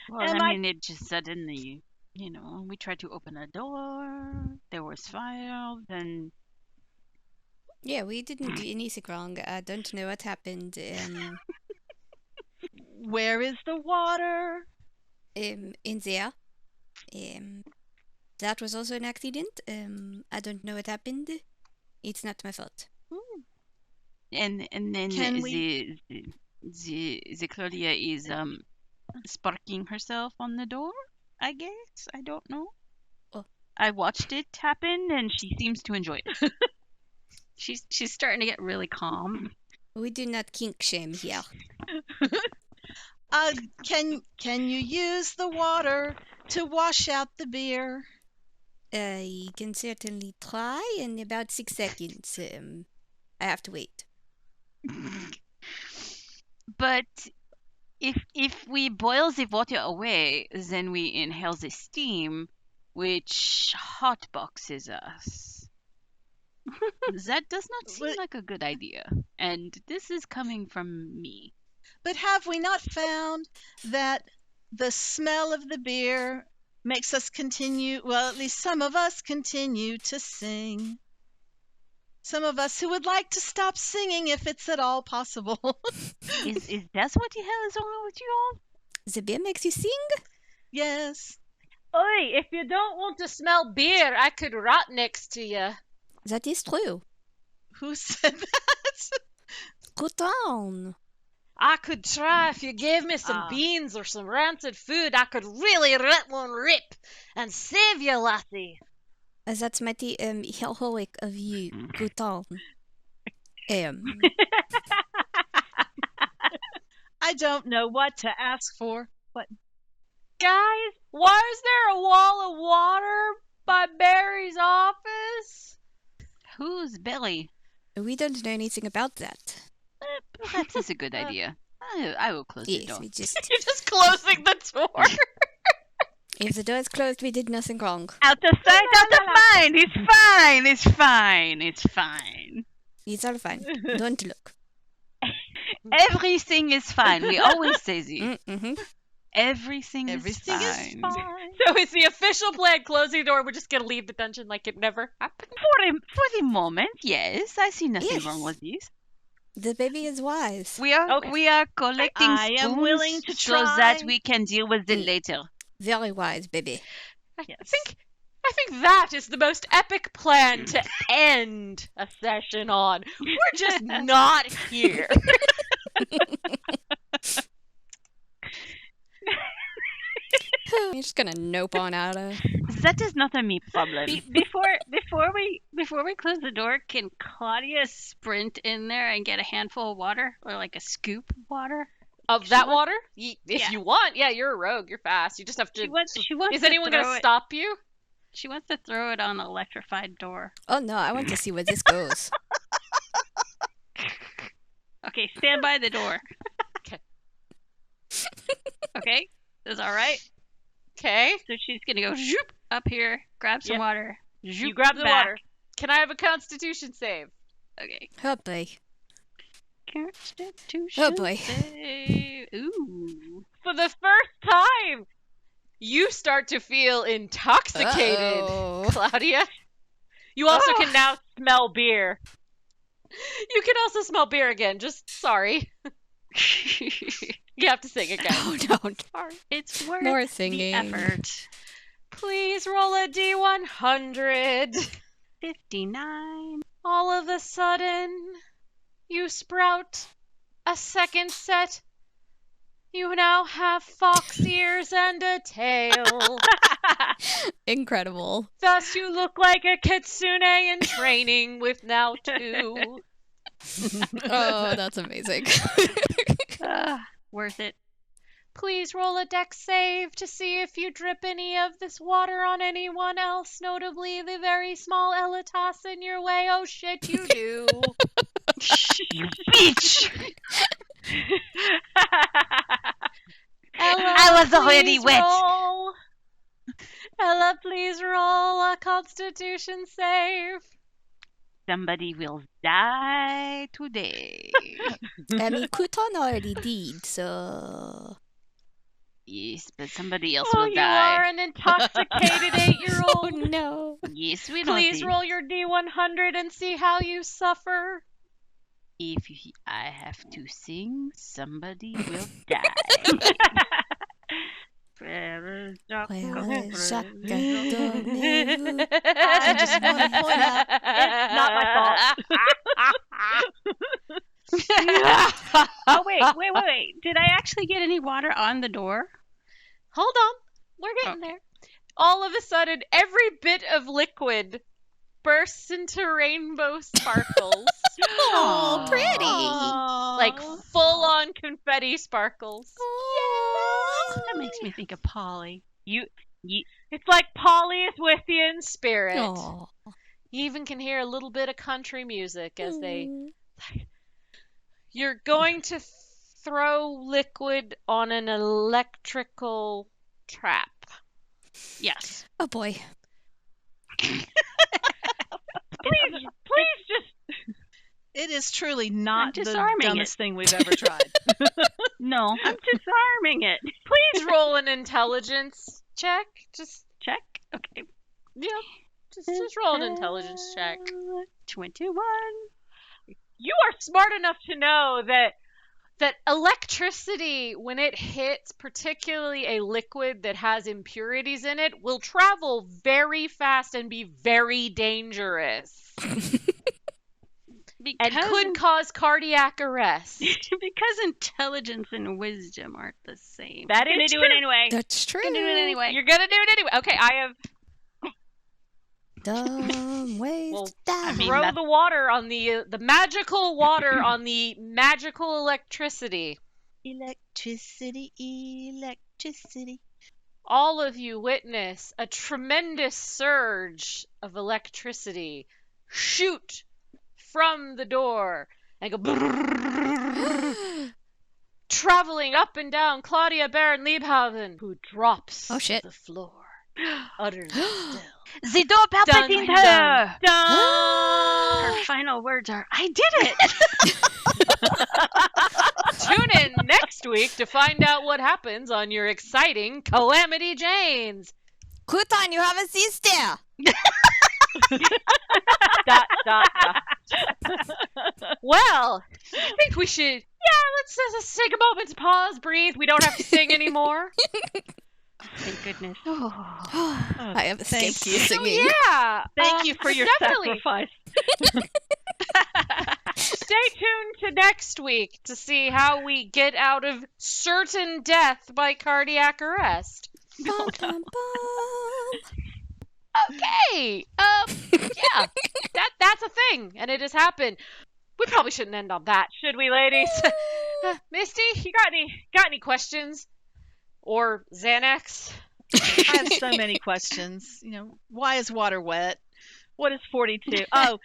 Well, it just suddenly, we tried to open a door, there was fire, then... Yeah, we didn't do anything wrong. I don't know what happened. Where is the water? In there. That was also an accident. I don't know what happened. It's not my fault. And then the Claudia is sparking herself on the door, I guess. I don't know. Oh. I watched it happen and she seems to enjoy it. She's starting to get really calm. We do not kink shame here. Can you use the water to wash out the beer? I can certainly try in about 6 seconds. I have to wait. But if we boil the water away, then we inhale the steam, which hotboxes us. That does not seem like a good idea. And this is coming from me. But have we not found that the smell of the beer makes us continue, well, at least some of us continue to sing? Some of us who would like to stop singing if it's at all possible. Is that what the hell is wrong with you all? The beer makes you sing? Yes. Oi, if you don't want to smell beer, I could rot next to you. That is true. Who said that? Go down. I could try if you gave me some beans or some rancid food. I could really let one rip and save you, lassie. That's mighty heroic of you. Go down. I don't know what to ask for. What? Guys, why is there a wall of water by Barry's office? Who's Billy? We don't know anything about that. Perhaps it's a good idea. I will close the door. We just... You're just closing the door. If the door is closed, we did nothing wrong. Out of sight, out of mind. It's fine. It's fine. It's fine. It's all fine. Don't look. Everything is fine. We always say this. Mm-hmm. Everything is fine. So is the official plan closing the door? We're just going to leave the dungeon like it never happened? For the moment, yes. I see nothing Yes. wrong with this. The baby is wise. We are collecting I am spoons willing to so that try. we can deal with it later. Very wise, baby. I think that is the most epic plan to end a session on. We're just not here. You're just gonna nope on out of. That is not a me problem. Before we close the door, can Claudia sprint in there and get a handful of water or like a scoop of water? Of that water? If Yeah. you want, yeah, you're a rogue. You're fast. You just have to. She wants Is to anyone going throw to it- stop you? She wants to throw it on the electrified door. Oh no, I want to see where this goes. Okay, stand by the door. Okay. Okay, is all right. Okay. So she's gonna go zoop up here, grab some Yep. water. You Zoop grab the back. water. Can I have a Constitution save? Okay. Oh boy. Constitution. Oh, boy. save. Ooh. For the first time, you start to feel intoxicated, Uh-oh. Claudia. You also can now smell beer. You can also smell beer again. Just sorry. You have to sing again. Oh, don't. It's worth More the singing. effort. Please roll a D100. 59. All of a sudden, you sprout a second set. You now have fox ears and a tail. Incredible. Thus, you look like a kitsune in training with now 2. Oh, that's amazing. Worth it. Please roll a dex save to see if you drip any of this water on anyone else, notably the very small Elatas in your way. Oh shit, you do. You bitch! Ella, I was already please wet. roll. Ella, please roll a Constitution save. Somebody will die today. I mean, Kuton already did, so... Yes, but somebody else Oh, will you die. are an intoxicated Oh, 8-year-old. no. Yes, we Please roll your D100 and see how you suffer. If I have to sing, somebody will die. Where is Jacques Antoine? I just want to point out, It's not my Oh, wait. Did I actually get any water on the door? Hold on. We're getting there. All of a sudden, every bit of liquid bursts into rainbow sparkles. Oh, pretty. Like full-on confetti sparkles. That makes me think of Polly. It's like Polly is with you in spirit. Aw. You even can hear a little bit of country music as they... Mm. You're going to throw liquid on an electrical trap. Yes. Oh, boy. Please just... It is truly not the disarming dumbest thing we've ever tried. No, I'm disarming it. Please roll an intelligence check. Just, Check. Okay. yeah. Just roll an intelligence check. 21. You are smart enough to know that electricity, when it hits particularly a liquid that has impurities in it, will travel very fast and be very dangerous. And could cause cardiac arrest. Because intelligence and wisdom aren't the same. That I'm is gonna do true. it anyway. That's true. I'm gonna do it anyway. You're gonna do it anyway. Okay, I have Dumb ways Well, to die. mean, throw that's- the water on the magical water on the magical electricity. Electricity. All of you witness a tremendous surge of electricity shoot from the door and go traveling up and down Claudia Baron Liebhaven, who drops Oh, shit. to the floor, utterly still. The door palpitating Dun, her. dun. Her final words are, I did it. Tune in next week to find out what happens on your exciting Calamity Janes. Kuton, you have a sister. Dot, dot, dot. Well, I think we should, let's take a moment to pause, breathe. We don't have to sing anymore. Thank goodness. I have escaped you you. singing. Yeah. Thank you for your definitely. sacrifice. Stay tuned to next week to see how we get out of certain death by cardiac arrest. Bum, bum, bum. Okay. Yeah. That's a thing, and it has happened. We probably shouldn't end on that, should we, ladies? Misty, you got any questions? Or Xanax? I have so many questions. Why is water wet? What is 42? Oh,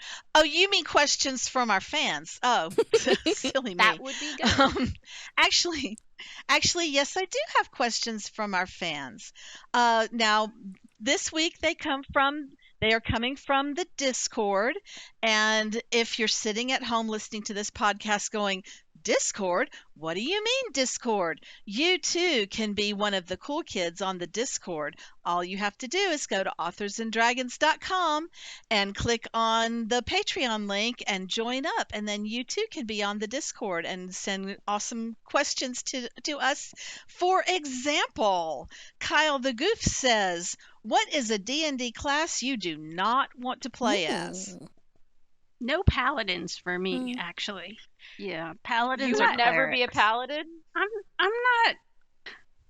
you mean questions from our fans? Oh, silly me. That would be good. Actually, yes, I do have questions from our fans. Now, this week they come from They are coming from the Discord. And if you're sitting at home listening to this podcast going, Discord? What do you mean, Discord? You too can be one of the cool kids on the Discord. All you have to do is go to authorsanddragons.com and click on the Patreon link and join up. And then you too can be on the Discord and send awesome questions to us. For example, Kyle the Goof says, what is a D&D class you do not want to play as? Ooh. No paladins for me, Mm. actually. Yeah, paladins You are would never be a clerics. paladin? I'm not.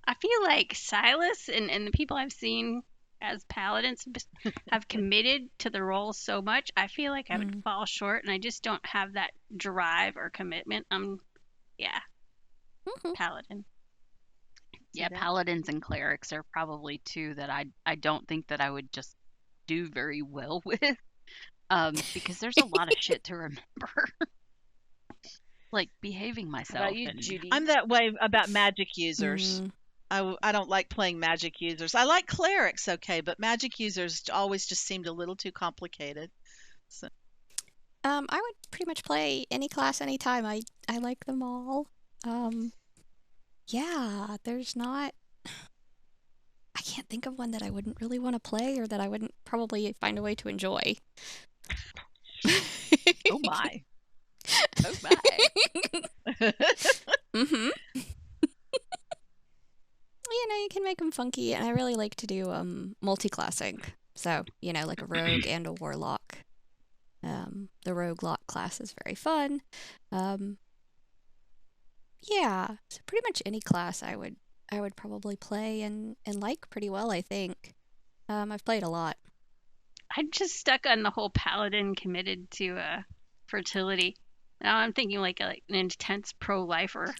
I feel like Silas and the people I've seen as paladins have committed to the role so much. I feel like I would fall short, and I just don't have that drive or commitment. Mhm. Paladin. Yeah, paladins and clerics are probably two that I don't think that I would just do very well with. Because there's a lot of shit to remember. Like behaving How myself. about you, and Judy? I'm that way about magic users. Mm. I don't like playing magic users. I like clerics, okay, but magic users always just seemed a little too complicated. I would pretty much play any class anytime. I like them all. Yeah, there's not. I can't think of one that I wouldn't really want to play or that I wouldn't probably find a way to enjoy. Oh my. oh my. Mm-hmm. You can make them funky, and I really like to do multi-classing. So, like a rogue and a warlock. The rogue lock class is very fun. Yeah, so pretty much any class I would probably play and like pretty well, I think. I've played a lot. I'm just stuck on the whole paladin committed to fertility. Now I'm thinking like an intense pro-lifer.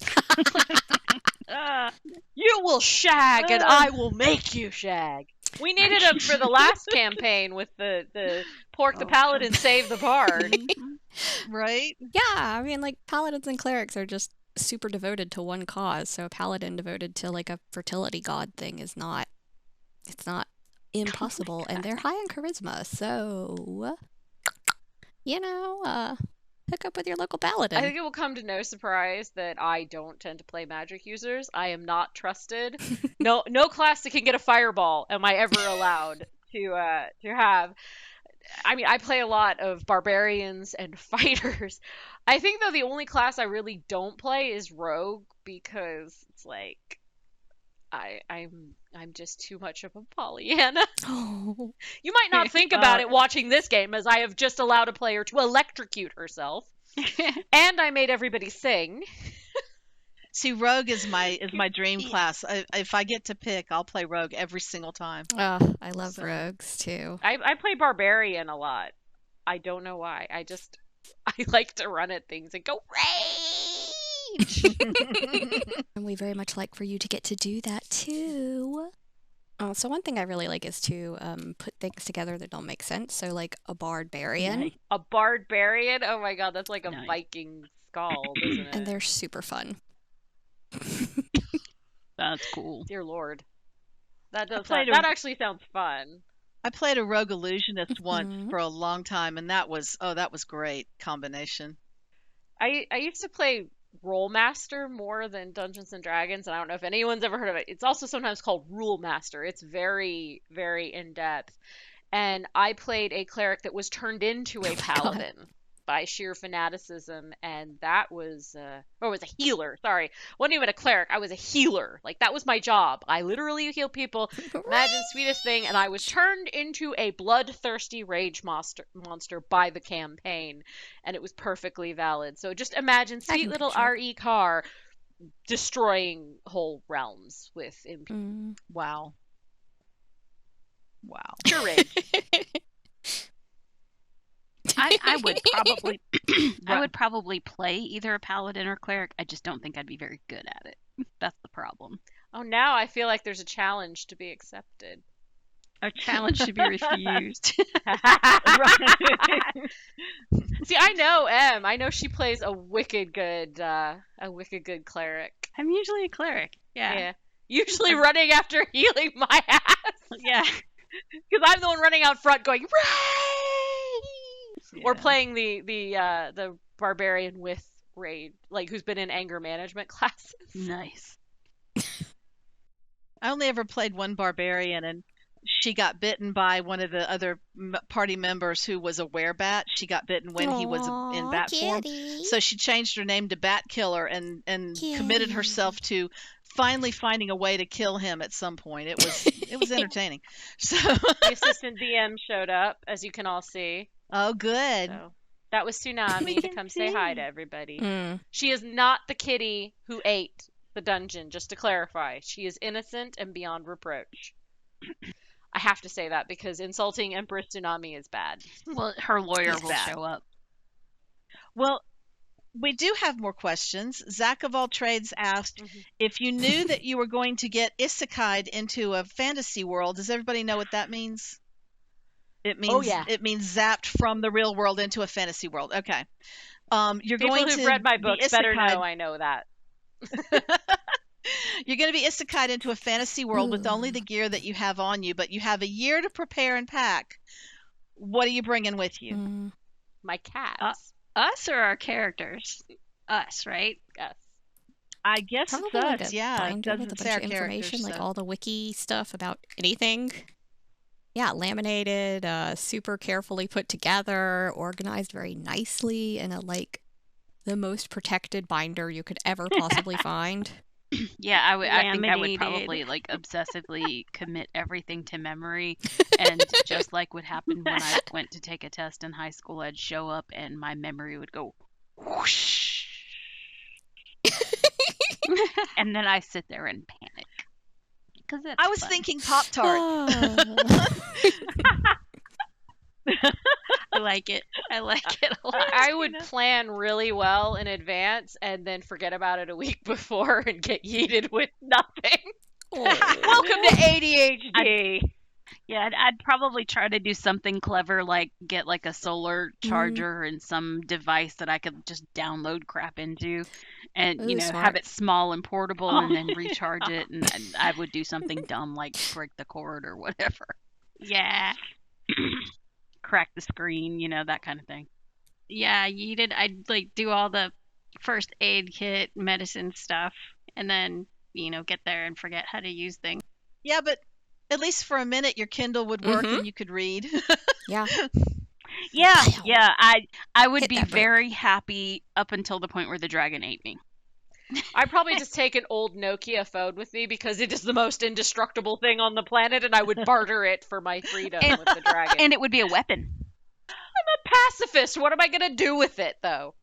You will shag, and I will make you shag. We needed him for the last campaign with the Pork the Paladin save the Bard. Right? Yeah, I mean, like, paladins and clerics are just super devoted to one cause, so a paladin devoted to, like, a fertility god thing is not... It's not impossible, and they're high in charisma, so... hook up with your local paladin. I think it will come to no surprise that I don't tend to play magic users. I am not trusted. No class that can get a fireball am I ever allowed to have. I mean, I play a lot of barbarians and fighters. I think though the only class I really don't play is rogue because it's like I'm just too much of a Pollyanna. Oh. You might not think about it watching this game, as I have just allowed a player to electrocute herself, and I made everybody sing. See, rogue is my dream class. If I get to pick, I'll play rogue every single time. I love rogues, too. I play barbarian a lot. I don't know why. I like to run at things and go rage. And we very much like for you to get to do that, too. So one thing I really like is to put things together that don't make sense. So, like, a barbarian. Nice. A barbarian? Oh my god, that's like a Nice. Viking scald, isn't it? And they're super fun. That's cool. Dear lord. That played that actually sounds fun. I played a rogue illusionist once Mhm. for a long time, and that was great combination. I used to play Role Master more than Dungeons and Dragons, and I don't know if anyone's ever heard of it. It's also sometimes called Rule Master. It's very, very in depth. And I played a cleric that was turned into a paladin by sheer fanaticism, and that was or was a healer. Sorry, wasn't even a cleric. I was a healer. Like that was my job. I literally heal people. Imagine sweetest thing, and I was turned into a bloodthirsty rage monster by the campaign, and it was perfectly valid. So just imagine I sweet can little picture it. R.E. Carr destroying whole realms with Mm. Wow. pure rage. I would probably I would probably play either a paladin or cleric. I just don't think I'd be very good at it. That's the problem. Oh, now I feel like there's a challenge to be accepted. A challenge should be refused. See, I know Em. I know she plays a wicked good cleric. I'm usually a cleric. Yeah. Usually running after healing my ass. Yeah. Because I'm the one running out front going, Ray! Or Yeah. playing the barbarian with rage, like who's been in anger management classes. Nice. I only ever played one barbarian, and she got bitten by one of the other party members who was a werebat. She got bitten when he was in Aw, bat form. kitty. So she changed her name to Bat Killer and committed Kitty. herself to finally finding a way to kill him at some point. It was entertaining. So The assistant DM showed up, as you can all see. oh, good. So that was Tsunami We to can come say hi see. to everybody. Mm. She is not the kitty who ate the dungeon, just to clarify. She is innocent and beyond reproach. I have to say that because insulting Empress Tsunami is bad. Well, her lawyer It's will bad. show up. Well, we do have more questions. Zach of all trades asked if you knew that you were going to get isekai'd into a fantasy world. Does everybody know what that means? It means yeah. it means zapped from the real world into a fantasy world. Okay. You're People going who've to read my be books better isekai'd. know I know that. You're going to be isekai'd into a fantasy world with only the gear that you have on you, but you have a year to prepare and pack. What are you bringing with you? Mm. My cats. Us or our characters? Us, right? Yes. I guess Probably it's like us. a Yeah, it binder with a doesn't say bunch our of information, characters. like So. all the wiki stuff about anything. Yeah, laminated, super carefully put together, organized very nicely in a the most protected binder you could ever possibly find. Yeah, I think I would Laminated. probably like obsessively commit everything to memory, and just like would happen when I went to take a test in high school, I'd show up and my memory would go whoosh, and then I sit there and panic because I was thinking Pop-Tart. Oh. I like it. I like it a lot. I would plan really well in advance and then forget about it a week before and get yeeted with nothing. Welcome to ADHD. Yeah, I'd probably try to do something clever, like get like a solar charger and some device that I could just download crap into, and Ooh, have smart. it small and portable, and then recharge it. And I would do something dumb like break the cord or whatever, Yeah. crack the screen, that kind of thing. Yeah, I'd like do all the first aid kit, medicine stuff, and then, get there and forget how to use things. Yeah, but at least for a minute your Kindle would work Mhm. and you could read. Yeah. Yeah, Wow. yeah. I would Hit be that button. very happy up until the point where the dragon ate me. I'd probably just take an old Nokia phone with me because it is the most indestructible thing on the planet, and I would barter it for my freedom And- with the dragon. And it would be a weapon. I'm a pacifist. What am I going to do with it, though?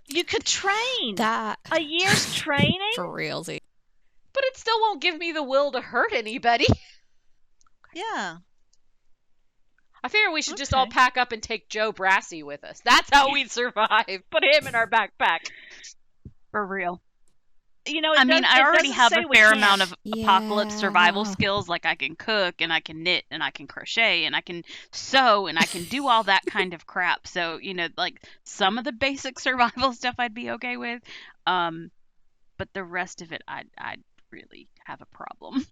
You could train. That A year's training? for realsy. But it still won't give me the will to hurt anybody. Yeah. I figure we should just all Okay. pack up and take Joe Brassy with us. That's how we'd survive. Put him in our backpack. For real. You know, I mean, I already have a fair amount of apocalypse survival Yeah. skills. Like I can cook and I can knit and I can crochet and I can sew and I can do all that kind of crap. So, like some of the basic survival stuff I'd be okay with. But the rest of it, I'd really have a problem.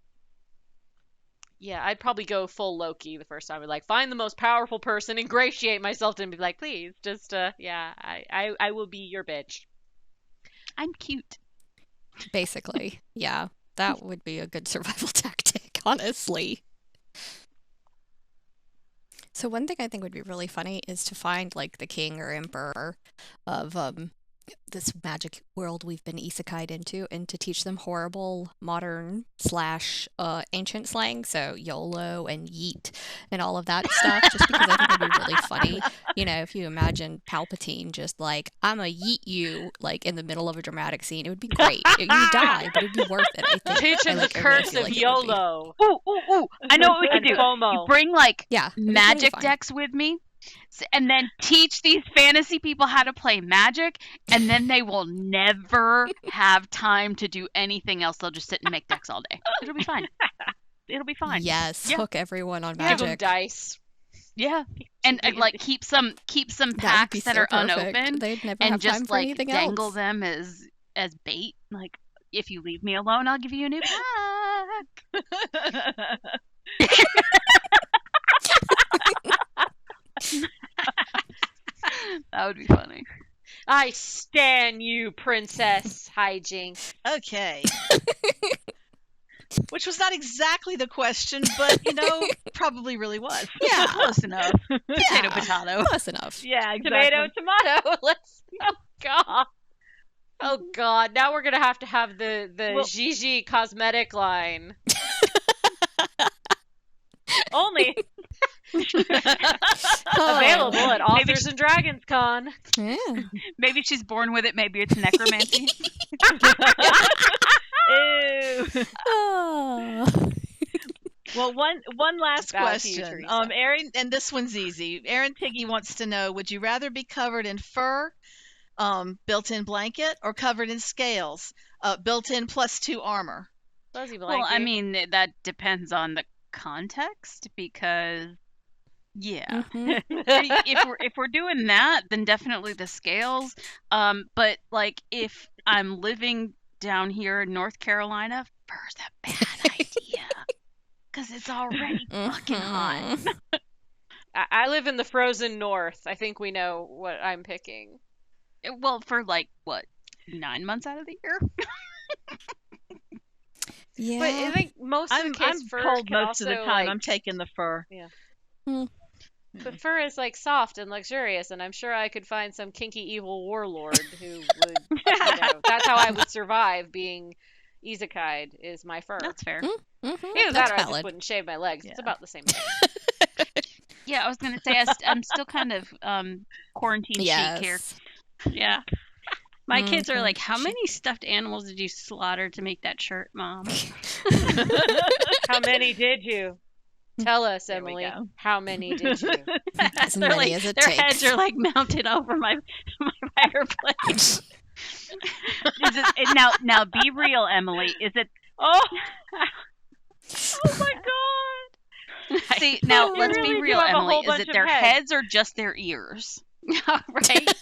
Yeah, I'd probably go full Loki the first time. I'd like find the most powerful person, ingratiate myself to him, and be like, please, just I will be your bitch. I'm cute. Basically. Yeah. That would be a good survival tactic, honestly. So one thing I think would be really funny is to find like the king or emperor of this magic world we've been isekai'd into, and to teach them horrible modern / ancient slang, so YOLO and yeet and all of that stuff, just because I think it'd be really funny. If you imagine Palpatine just like, I'm a yeet you, like in the middle of a dramatic scene, it would be great. You die, but it'd be worth it, I think. Teach him I the like- I really curse feel of like it would be. YOLO. Ooh. I know what we could And do. FOMO. You bring like Yeah. it'd be magic totally fine. decks with me, and then teach these fantasy people how to play magic, and then they will never have time to do anything else. They'll just sit and make decks all day. It'll be fine. It'll be fine. Yes, Yeah. hook everyone on Give him magic. dice. Yeah. And like keep some That would be packs that so are perfect. unopened, They'd never and have time just for like anything dangle else. them as bait. Like, if you leave me alone, I'll give you a new pack. That would be funny. I stan you, Princess Hijinks. Okay. Which was not exactly the question, but, probably really was. Yeah. Close enough. Potato, potato. Close enough. Yeah, exactly. Tomato. Let's. Oh God. Oh God. Now we're gonna have to have the Gigi cosmetic line. Only. Available at Authors and Dragons Con. Yeah. Maybe she's born with it. Maybe it's necromancy. Ew. Oh. Well, one last Back to you, question. Teresa. Aaron, and this one's easy. Aaron Tiggy wants to know: would you rather be covered in fur, built-in blanket, or covered in scales, built-in +2 armor? Fuzzy Well, blanket. I mean, that depends on the context because, yeah. Mhm. if we're doing that, then definitely the scales. But like if I'm living down here in North Carolina, fur's a bad idea because it's already fucking hot. Mhm. I live in the frozen north. I think we know what I'm picking. Well, for like what, 9 months out of the year? Yeah. But I think most of I'm the case fur cold can most of the also, time. like, I'm taking the fur. but fur is like soft and luxurious, and I'm sure I could find some kinky evil warlord who would, that's how I would survive being isekai'd is my fur. That's fair. Mhm. Either That's that or I just valid. wouldn't shave my legs. It's Yeah. about the same thing. Yeah, I was gonna say I'm still kind of quarantine chic here. Yes. Yeah. My kids are Mhm. like, how many stuffed animals did you slaughter to make that shirt, Mom? How many did you? Tell us, There we Emily. go. How many did you? As They're many like, as it their takes. heads are like mounted over my fireplace. Is it now? Be real, Emily. Is it? Oh, Oh my God! See, now You let's really be do real, have a Emily. whole Is bunch it of their heads. heads or just their ears? right.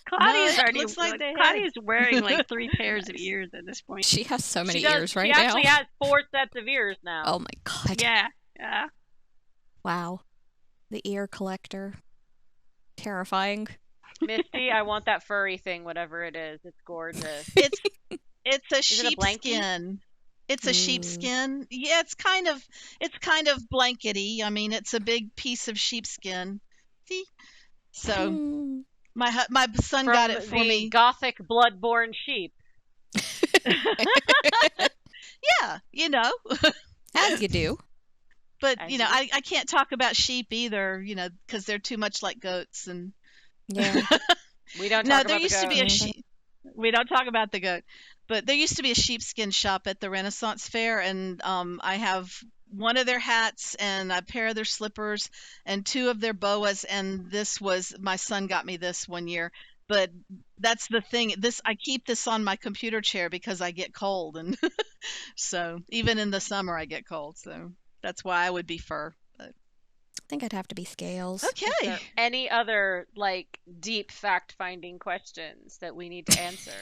Claudia's it already looks like they had- Claudia's wearing like 3 pairs of ears at this point. She has so many She does. ears right she now. actually has 4 sets of ears now. Oh my god. Yeah. Yeah. Wow. The ear collector. Terrifying. Misty, I want that furry thing, whatever it is. It's gorgeous. It's a it a blanket? sheepskin. It's a Mm. sheepskin. Yeah, it's kind of blankety. I mean, it's a big piece of sheepskin. See? So Mm. my son From got it for the me. gothic bloodborne sheep. Yeah, As you do. but As I can't talk about sheep either, because they're too much like goats. And Yeah. We don't no, talk there about used the to be a goat. sheep. We don't talk about the goat, but there used to be a sheepskin shop at the Renaissance Fair, and I have one of their hats and a pair of their slippers and 2 of their boas, and my son got me this one year. But that's the thing. I keep this on my computer chair because I get cold, and so even in the summer I get cold. So that's why I would be fur. But, I think I'd have to be scales. Is okay. there any other deep fact-finding questions that we need to answer?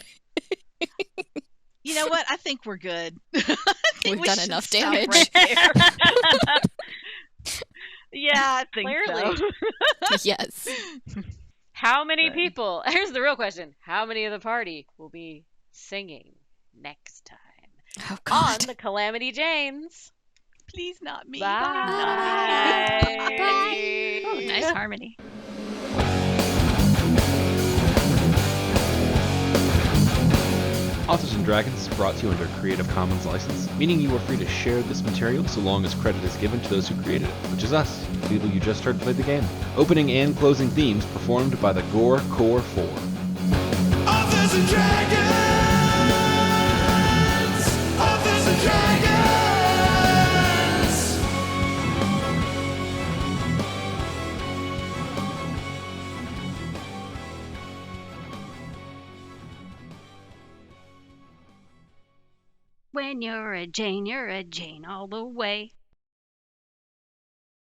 You know what? I think we're good. I think We've we done should enough stop damage. right there. Yeah, I think Clearly. so. Yes. How many Right. people? Here's the real question. How many of the party will be singing next time Oh on god. the Calamity Janes? Please not me. Bye. Bye. Oh, nice harmony. Authors and Dragons is brought to you under a Creative Commons license, meaning you are free to share this material so long as credit is given to those who created it, which is us, the people you just heard play the game. Opening and closing themes performed by the Gore Core 4. Authors and Dragons! Authors and Dragons! When you're a Jane all the way.